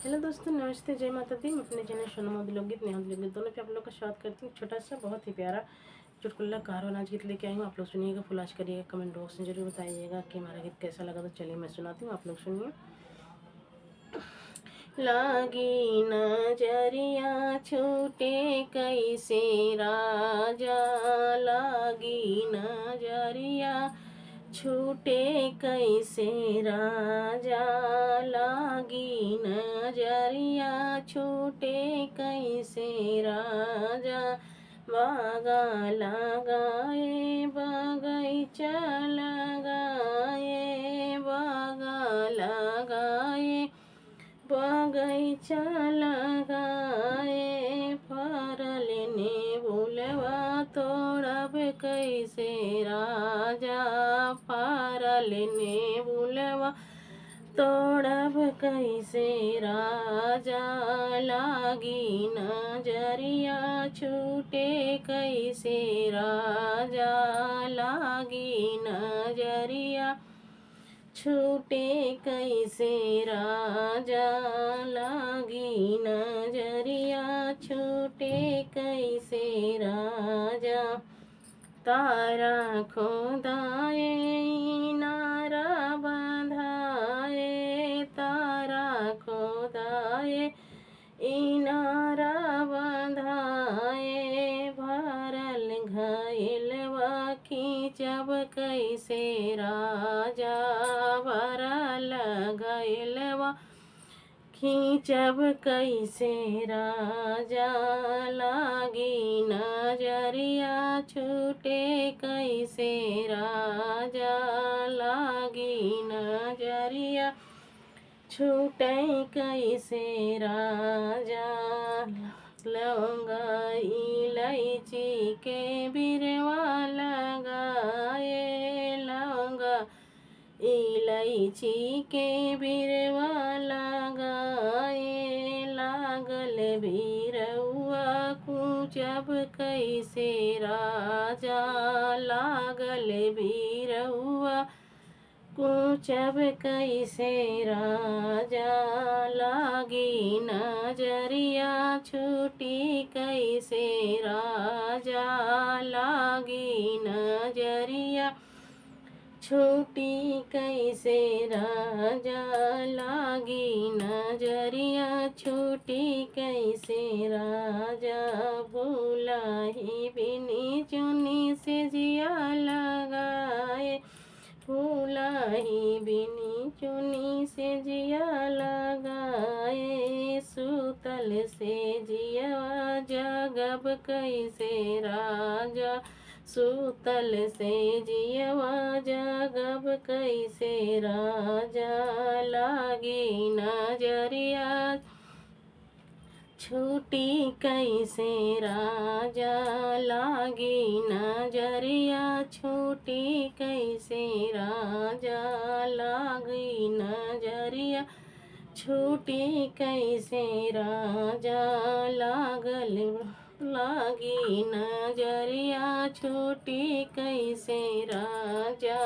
Hello दोस्तों, नमस्ते, जय माता दी। मैं अपने चैनल सोनम मोदी लोकगीत नेहा लोकगीत दोनों पे आप लोग का स्वागत करती हूँ। छोटा सा बहुत ही प्यारा चुटकुला कार नाच गीत लेके आई हूँ। आप लोग सुनिएगा, फुलाश करिएगा, कमेंट बॉक्स में जरूर बताइएगा कि हमारा गीत कैसा लगा। तो चलिए मैं सुनाती हूँ, आप लोग सुनिए। लागी नजरिया छूटे कैसे राजा, लागी नजरिया छूटे कैसे राजा, लागी नजरिया छूटे कैसे राजा। बागा लगाए बगैचा लगाए, बागा लगाए बगैचा लगाए, फरल नेबुलवा तोड़ब कैसे राजा, फरल नेबुलवा तोड़ब कैसे राजा। लागी नजरिया छूटे कैसे राजा, लागी नजरिया छूटे कैसे राजा, लागी नजरिया छूटे कैसे राजा। तारा खोदाए नारा बंधाए, तारा खोदाए इनारा बंधाए, भरल घायलवा खींचब कैसे राजा, भरल घायलवा खींचब कैसे राजा। लागी नजरिया छूटे कैसे राजा, लागी नजरिया छूटे कैसे राजा। लौंगा इलायची के बिरवा लगाए, लौंगा इलायची के बिरवा लगाए, लागल बिरौआ कूचब कैसे राजा, लागल बिरौआ कूचब कैसे राजा। लागी नजरिया छूटी कैसे राजा, लागी नजरिया छूटी कैसे राजा, लागी नजरिया छूटी कैसे राजा। भूलाही बिनी चुनी से जिया लगाए, फूलाही बिनी चुनी से जिया लगाए, सूतल से जिया जगब कैसे राजा, सूतल से जियवा जगब कैसे राजा। लागी नजरिया छूटी कैसे राजा, लागी नजरिया छूटी कैसे राजा, लागी नजरिया छूटी कैसे राजा। लागी नजरिया छूटी कैसे राजा।